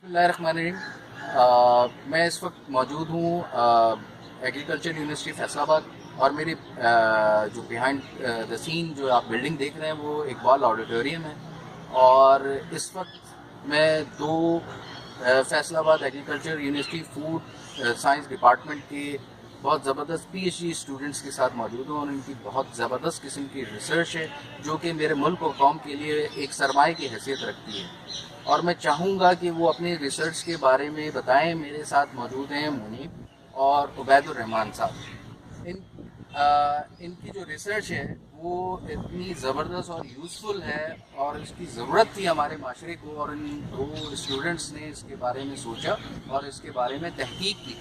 बिस्मिल्लाहिर्रहमानिर्रहीम। मैं इस वक्त मौजूद हूँ एग्रीकल्चर यूनिवर्सिटी फैसलाबाद और मेरे जो बिहाइंड द सीन जो आप बिल्डिंग देख रहे हैं वो इकबाल ऑडिटोरियम है। और इस वक्त मैं दो Faisalabad agriculture university food science department के बहुत ज़बरदस्त पीएचडी स्टूडेंट्स के साथ मौजूद हूँ और इनकी बहुत ज़बरदस्त किस्म की रिसर्च है जो कि मेरे मुल्क और कौम के लिए एक सरमाए की हैसियत रखती है और मैं चाहूँगा कि वो अपनी रिसर्च के बारे में बताएं। मेरे साथ मौजूद हैं मुनीब और उबैदुर रहमान साहब। इनकी जो रिसर्च है वो इतनी ज़बरदस्त और यूज़फुल है और इसकी ज़रूरत थी हमारे माशरे को, और इन दो स्टूडेंट्स ने इसके बारे में सोचा और इसके बारे में तहकीक की।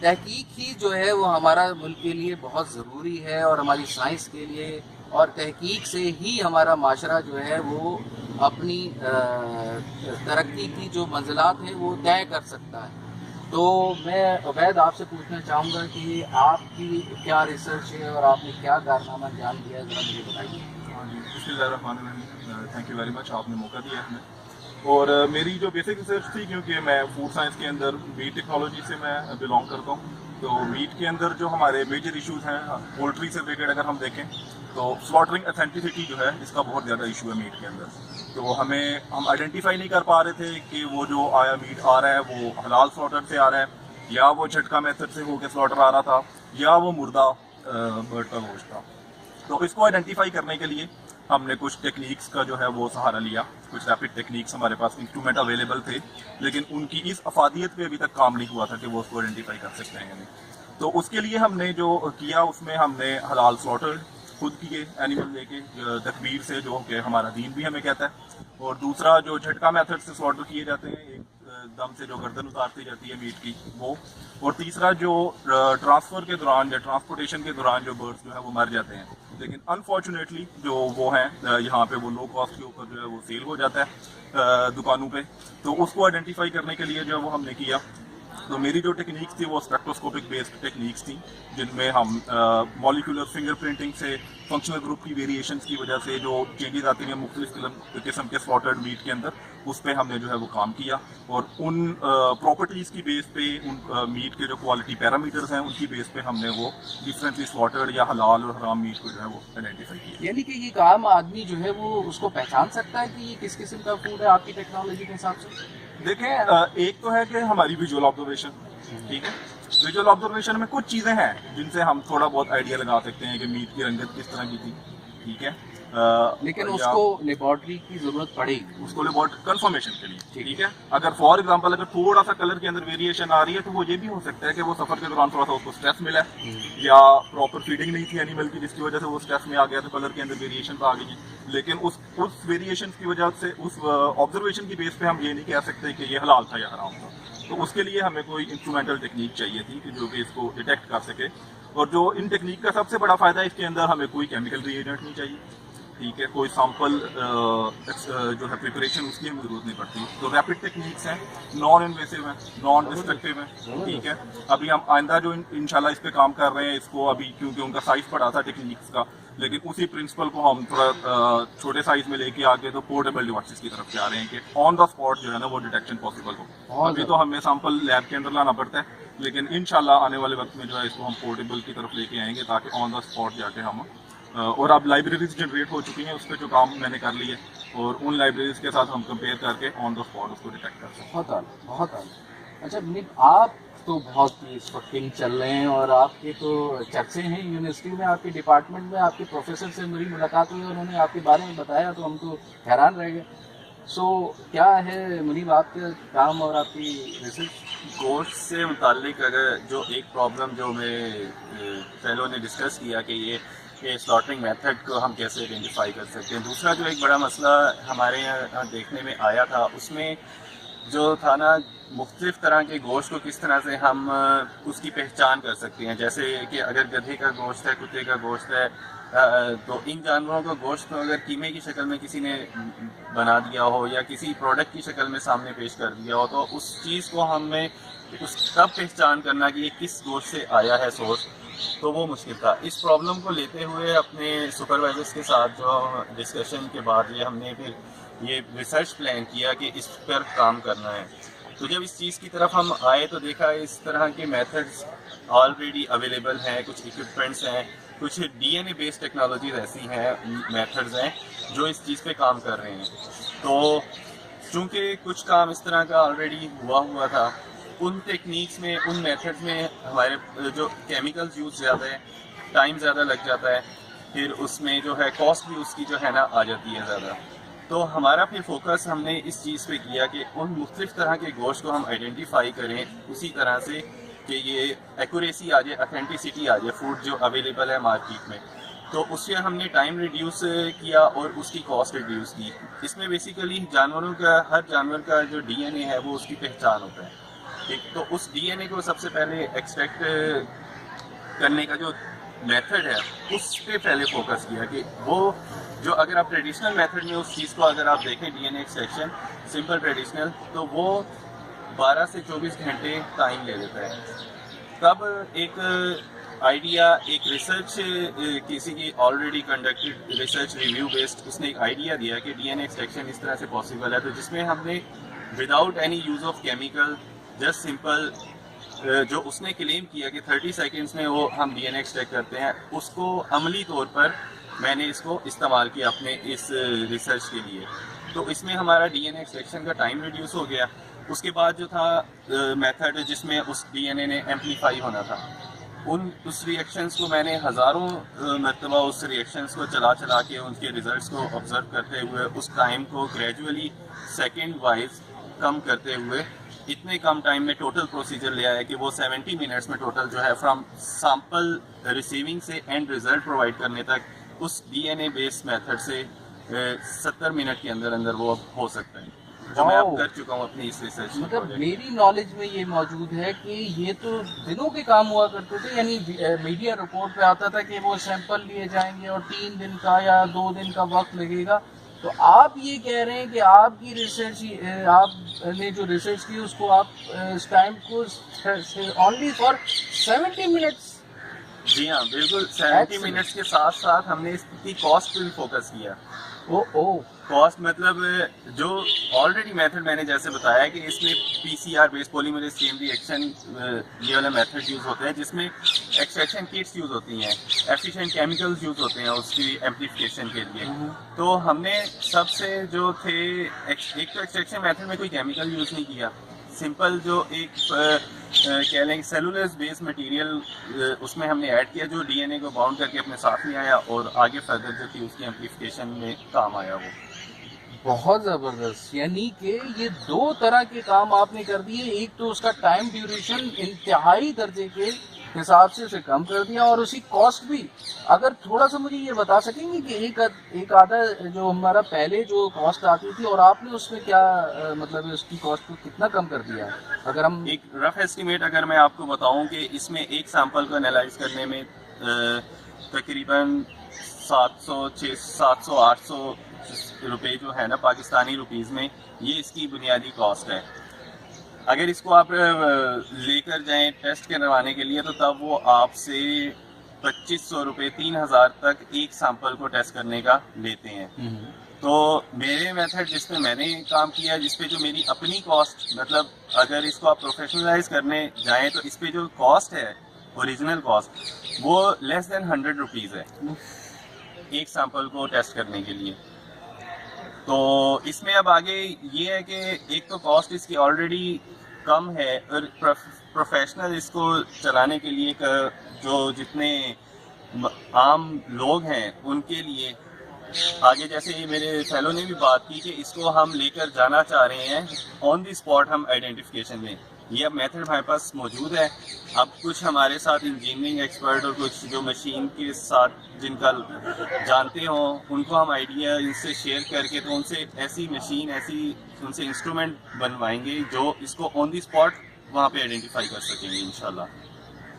तहकीक ही जो है वो हमारा मुल्क के लिए बहुत ज़रूरी है और हमारी साइंस के लिए, और तहकीक से ही हमारा माशरा जो है वो अपनी तरक्की की जो मंजिलात हैं वो तय कर सकता है। तो मैं उबैद आपसे पूछना चाहूँगा कि आपकी क्या रिसर्च है और आपने क्या कारनामा अंजाम दिया है, ज़रा मुझे बताइए। हाँ जी, बिस्मिल्लाहिर्रहमानिर्रहीम। थैंक यू वेरी मच, आपने मौका दिया हमें। और मेरी जो बेसिक रिसर्च थी, क्योंकि मैं फूड साइंस के अंदर मीट टेक्नोलॉजी से मैं बिलोंग करता हूँ, तो मीट के अंदर जो हमारे मेजर इश्यूज हैं पोल्ट्री से रिलेटेड अगर हम देखें तो स्लॉटरिंग अथेंटिसिटी जो है इसका बहुत ज़्यादा इशू है मीट के अंदर। तो हम आइडेंटिफाई नहीं कर पा रहे थे कि वो जो आया मीट आ रहा है वो हलाल स्लॉटर से आ रहा है या वो झटका मेथड से होकर स्लॉटर आ रहा था या वो मुर्दा बर्ड का गोश्त था। तो इसको आइडेंटिफाई करने के लिए हमने कुछ टेक्निक्स का जो है वो सहारा लिया। कुछ रैपिड टेक्निक्स हमारे पास इंस्ट्रूमेंट अवेलेबल थे, लेकिन उनकी इस अफादियत पे अभी तक काम नहीं हुआ था कि वो उसको आइडेंटिफाई कर सकते हैं या नहीं। तो उसके लिए हमने जो किया उसमें हमने हलाल स्लॉटर खुद किए एनिमल लेके तकबीर से, जो कि हमारा दीन भी हमें कहता है। और दूसरा जो झटका मेथड से स्लॉटर किए जाते हैं, एक दम से जो गर्दन उतारती जाती है मीट की वो। और तीसरा जो ट्रांसफर के दौरान या ट्रांसपोर्टेशन के दौरान जो बर्ड्स जो है वो मर जाते हैं, लेकिन अनफॉर्चुनेटली जो वो हैं यहाँ पे वो लो कॉस्ट के ऊपर जो है वो सेल हो जाता है दुकानों पे। तो उसको आइडेंटिफाई करने के लिए जो है वो हमने किया। तो मेरी जो टेक्निक्स थी वो स्पेक्ट्रोस्कोपिक बेस्ड टेक्निक्स थी, जिनमें हम मॉलिक्यूलर फिंगरप्रिंटिंग से फंक्शनल ग्रुप की वेरिएशंस की वजह से जो चेंजेस आती हैं मुख्तलिफ किस्म के स्लॉटर्ड मीट के अंदर, उस पर हमने जो है वो काम किया। और उन प्रॉपर्टीज़ की बेस पे, उन मीट के जो क्वालिटी पैरामीटर्स हैं उनकी बेस पे हमने वो डिफरेंटली स्लॉटर्ड या हलाल और हराम मीट को जो है वो आइडेंटिफाई किया। यानी कि एक आम आदमी जो है वो उसको पहचान सकता है कि ये किस किस्म का फूड है आपकी टेक्नोलॉजी के हिसाब से? देखें, एक तो है कि हमारी विजुअल ऑब्जर्वेशन, ठीक है। विजुअल ऑब्जर्वेशन में कुछ चीज़ें हैं जिनसे हम थोड़ा बहुत आइडिया लगा सकते हैं कि मीट की रंगत किस तरह की थी, ठीक है। लेकिन उसको लेबॉर्ट्री की जरूरत पड़ेगी, उसको लेबॉर्ट्री कंफर्मेशन के लिए, ठीक है। अगर फॉर एग्जांपल अगर थोड़ा सा कलर के अंदर वेरिएशन आ रही है तो वो ये भी हो सकता है कि वो सफर के दौरान थोड़ा सा उसको स्ट्रेस मिला है या प्रॉपर फीडिंग नहीं थी एनिमल की, जिसकी वजह से वो स्ट्रेस में आ गया तो कलर के अंदर वेरिएशन आ गई। लेकिन उस वेरिएशन की वजह से, उस ऑब्जर्वेशन की बेस पे हम ये नहीं कह सकते कि ये हलाल था या हराम था। तो उसके लिए हमें कोई इंस्ट्रूमेंटल टेक्निक चाहिए थी कि जो कि इसको डिटेक्ट कर सके। और जो इन टेक्निक का सबसे बड़ा फायदा है, इसके अंदर हमें कोई केमिकल रिएजेंट नहीं चाहिए, ठीक है। कोई सैंपल जो है प्रिपरेशन उसकी हमें जरूरत नहीं पड़ती। तो रैपिड टेक्निक्स हैं, नॉन इन्वेसिव हैं, नॉन डिस्ट्रक्टिव हैं, ठीक है। अभी हम आइंदा जो इंशाल्लाह इस पे काम कर रहे हैं, इसको अभी क्योंकि उनका साइज बड़ा था टेक्निक्स का, लेकिन उसी प्रिंसिपल को हम थोड़ा छोटे साइज में लेके आके तो पोर्टेबल डिवाइसेस की तरफ जा रहे हैं कि ऑन द स्पॉट जो है ना वो डिटेक्शन पॉसिबल हो। अभी तो हमें सैंपल लैब के अंदर लाना पड़ता है, लेकिन इंशाल्लाह आने वाले वक्त में जो है इसको हम पोर्टेबल की तरफ लेके आएंगे ताकि ऑन द स्पॉट जाके हम और अब लाइब्रेरीज जनरेट हो चुकी हैं, उस पर जो काम मैंने कर लिया और उन लाइब्रेरीज के साथ हम कंपेयर करके ऑन द स्पॉट उसको डिटेक्ट कर सकते हैं। बहुत आला। अच्छा मुनीब, आप तो बहुत इस वक्त किंग चल रहे हैं और आपके तो चर्चे हैं यूनिवर्सिटी में, आपके डिपार्टमेंट में। आपके प्रोफेसर से मेरी मुलाकात हुई, उन्होंने आपके बारे में बताया तो हम तो हैरान रह गए। सो क्या है मुनीब आपका काम और आपकी रिसर्च? गोश्त से मुतालिक अगर जो एक प्रॉब्लम जो मेरे फेलो ने डिस्कस किया कि ये स्लॉटरिंग मेथड को हम कैसे आइडेंटिफाई कर सकते हैं। दूसरा जो एक बड़ा मसला हमारे यहाँ देखने में आया था, उसमें जो था ना, मुख्तलिफ तरह के गोश्त को किस तरह से हम उसकी पहचान कर सकते हैं। जैसे कि अगर गधे का गोश्त है, कुत्ते का गोश्त है, तो इन जानवरों का गोश्त को अगर कीमे की शक्ल में किसी ने बना दिया हो या किसी प्रोडक्ट की शक्ल में सामने पेश कर दिया हो, तो उस चीज़ को हमें उस तब पहचान करना कि ये किस गोश्त से आया है सोर्स, तो वो मुश्किल था। इस प्रॉब्लम को लेते हुए अपने सुपरवाइजर्स के साथ जो डिस्कशन के बाद हमने फिर ये रिसर्च प्लान किया कि इस पर काम करना है। तो जब इस चीज़ की तरफ हम आए तो देखा इस तरह के मेथड्स ऑलरेडी अवेलेबल हैं, कुछ इक्विपमेंट्स हैं, कुछ डीएनए बेस्ड टेक्नोलॉजीज ऐसी हैं, मेथड्स हैं जो इस चीज़ पे काम कर रहे हैं। तो चूँकि कुछ काम इस तरह का ऑलरेडी हुआ था, उन टेक्निक्स में, उन मेथड्स में हमारे जो केमिकल्स यूज़ ज़्यादा है, टाइम ज़्यादा लग जाता है, फिर उसमें जो है कॉस्ट भी उसकी जो है ना आ जाती है ज़्यादा। तो हमारा फिर फोकस हमने इस चीज़ पे किया कि उन मुख्तलिफ तरह के गोश्त को हम आइडेंटिफाई करें उसी तरह से कि ये एक्यूरेसी आ जाए, ऑथेंटिसिटी आ जाए फूड जो अवेलेबल है मार्केट में। तो उससे हमने टाइम रिड्यूस किया और उसकी कॉस्ट रिड्यूस की। इसमें बेसिकली जानवरों का, हर जानवर का जो डीएनए है वो उसकी पहचान होता है, ठीक। तो उस डीएनए को सबसे पहले एक्सट्रैक्ट करने का जो मेथड है उस पे पहले फोकस किया कि वो जो, अगर आप ट्रेडिशनल मेथड में उस चीज़ को अगर आप देखें डीएनए एक्सट्रैक्शन सिंपल ट्रेडिशनल, तो वो 12 से 24 घंटे टाइम ले लेता है। तब एक आइडिया, एक रिसर्च किसी की already conducted research review based, उसने एक आइडिया दिया कि डीएनए एक्सट्रैक्शन इस तरह से पॉसिबल है, तो जिसमें हमने without any use of chemical, just simple जो उसने क्लेम किया कि 30 सेकेंड्स में वो हम डीएनए एक्सट्रैक्ट करते हैं, उसको अमली तौर पर मैंने इसको इस्तेमाल किया अपने इस रिसर्च के लिए। तो इसमें हमारा डीएनए एक्सट्रैक्शन का टाइम रिड्यूस हो गया। उसके बाद जो था मेथड जिसमें उस डीएनए ने एम्पलीफाई होना था, उस रिएक्शंस को मैंने हज़ारों मरतबा उस रिएक्शंस को चला के उनके रिजल्ट्स को ऑब्जर्व करते हुए उस टाइम को ग्रेजुअली सेकेंड वाइज कम करते हुए इतने कम टाइम में टोटल प्रोसीजर ले आया कि वो 70 मिनट्स में टोटल जो है फ्रॉम सैंपल रिसीविंग से एंड रिजल्ट प्रोवाइड करने तक उस डीएनए बेस्ड मेथड से 70 मिनट के अंदर अंदर वो हो सकता है, जो मैं अब कर चुका हूँ अपनी इस रिसर्च। मतलब मेरी नॉलेज में ये मौजूद है कि ये तो दिनों के काम हुआ करते थे, यानी मीडिया रिपोर्ट पे आता था कि वो सैंपल लिए जाएंगे और 3 दिन का या 2 दिन का वक्त लगेगा। तो आप ये कह रहे हैं कि आपकी रिसर्च, आपने जो रिसर्च की उसको आप इस टाइम को ओनली फॉर 70 मिनट्स। जी हाँ, बिल्कुल 70 मिनट्स के साथ साथ हमने इसकी कॉस्ट पे भी फोकस किया। कॉस्ट मतलब जो ऑलरेडी मेथड मैंने जैसे बताया कि इसमें PCR based polymerase chain reaction ये वाला मेथड यूज़ होता है, जिसमें एक्सट्रैक्शन किट्स यूज़ होती हैं, एफिशिएंट केमिकल्स यूज़ होते हैं उसकी एम्प्लीफिकेशन के लिए। तो हमने सबसे जो थे, एक तो एक्सट्रैक्शन मेथड में कोई केमिकल यूज़ नहीं किया, सिंपल जो एक कह लें सेलुलर बेस्ड मटेरियल उसमें हमने ऐड किया जो डीएनए को बाउंड करके अपने साथ में आया और आगे फर्दर जो थी उसकी एम्प्लीफिकेशन में काम आया। वो बहुत ज़बरदस्त, यानी कि ये 2 तरह के काम आपने कर दिए। एक तो उसका टाइम ड्यूरेशन इंतहाई दर्जे के हिसाब से उसे कम कर दिया और उसी कॉस्ट भी। अगर थोड़ा सा मुझे ये बता सकेंगे कि एक आधा जो हमारा पहले जो कॉस्ट आती थी और आपने उसमें क्या मतलब उसकी कॉस्ट को कितना कम कर दिया? अगर हम एक रफ एस्टिमेट अगर मैं आपको बताऊं कि इसमें एक सैंपल को एनालाइज करने में तकरीबन 700-800 रुपए जो है ना पाकिस्तानी रुपीज़ में, ये इसकी बुनियादी कॉस्ट है। अगर इसको आप लेकर जाएं टेस्ट करवाने के लिए तो तब वो आपसे 2500 रुपये 3000 तक एक सैंपल को टेस्ट करने का लेते हैं। तो मेरे मेथड जिस पे मैंने काम किया, जिस पे जो मेरी अपनी कॉस्ट, मतलब अगर इसको आप प्रोफेशनलाइज करने जाएं तो इस पे जो कॉस्ट है ओरिजिनल कॉस्ट वो लेस देन 100 रुपीज़ है एक सैंपल को टेस्ट करने के लिए। तो इसमें अब आगे ये है कि एक तो कॉस्ट इसकी ऑलरेडी कम है और प्रोफेशनल इसको चलाने के लिए जो जितने आम लोग हैं उनके लिए आगे, जैसे ये मेरे फेलो ने भी बात की कि इसको हम लेकर जाना चाह रहे हैं ऑन द स्पॉट हम आइडेंटिफिकेशन में। ये अब मेथड हमारे पास मौजूद है। अब कुछ हमारे साथ इंजीनियरिंग एक्सपर्ट और कुछ जो मशीन के साथ जिनका जानते हों उनको हम आइडिया इनसे शेयर करके तो उनसे ऐसी मशीन, ऐसी उनसे इंस्ट्रूमेंट बनवाएंगे जो इसको ऑन द स्पॉट वहाँ पे आइडेंटिफाई कर सकेंगे इंशाल्लाह।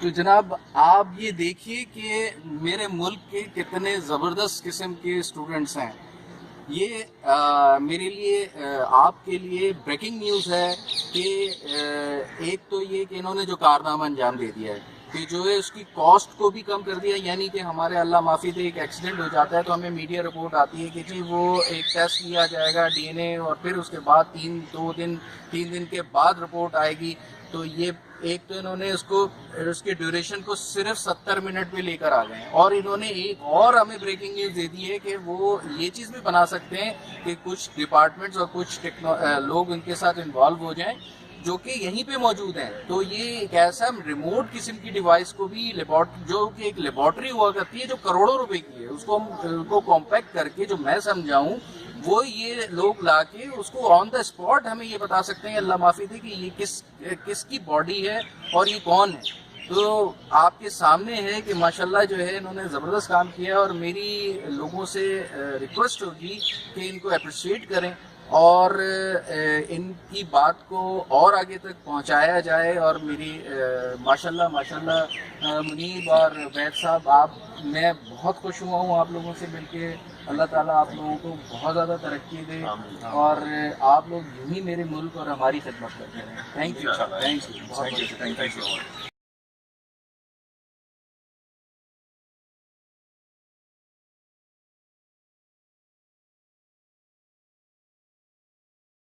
तो जनाब आप ये देखिए कि मेरे मुल्क के कितने ज़बरदस्त किस्म के स्टूडेंट्स हैं। ये मेरे लिए आपके लिए ब्रेकिंग न्यूज़ है कि एक तो ये कि इन्होंने जो कारनामा अंजाम दे दिया है, कि जो है उसकी कॉस्ट को भी कम कर दिया। यानी कि हमारे अल्लाह माफ़ी दे एक एक्सीडेंट हो जाता है तो हमें मीडिया रिपोर्ट आती है कि जी वो एक टेस्ट किया जाएगा DNA, और फिर उसके बाद 3 दिन के बाद रिपोर्ट आएगी। तो ये एक तो इन्होंने उसके ड्यूरेशन को सिर्फ 70 मिनट में लेकर आ गए हैं। और इन्होंने एक और हमें ब्रेकिंग न्यूज़ दे दी है कि वो ये चीज़ भी बना सकते हैं कि कुछ डिपार्टमेंट्स और कुछ लोग इनके साथ इन्वॉल्व हो जाएं जो कि यहीं पे मौजूद हैं। तो ये एक ऐसा रिमोट किस्म की डिवाइस को भी जो कि एक लेबॉर्ट्री हुआ करती है जो करोड़ों रुपए की है, उसको हम कॉम्पैक्ट करके, जो मैं समझाऊं वो ये लोग लाके उसको ऑन द स्पॉट हमें ये बता सकते हैं, अल्लाह माफ़ी दे, कि ये किसकी बॉडी है और ये कौन है। तो आपके सामने है कि माशाल्लाह जो है इन्होंने ज़बरदस्त काम किया, और मेरी लोगों से रिक्वेस्ट होगी कि इनको अप्रिशिएट करें और इनकी बात को और आगे तक पहुंचाया जाए। और मेरी माशाल्लाह मुनीब और वैद साहब, मैं बहुत खुश हुआ हूँ आप लोगों से मिलके। अल्लाह ताला आप लोगों को बहुत ज़्यादा तरक्की दे और आप लोग यूं ही मेरे मुल्क और हमारी खिदमत करते रहें। Thank you. Thank you.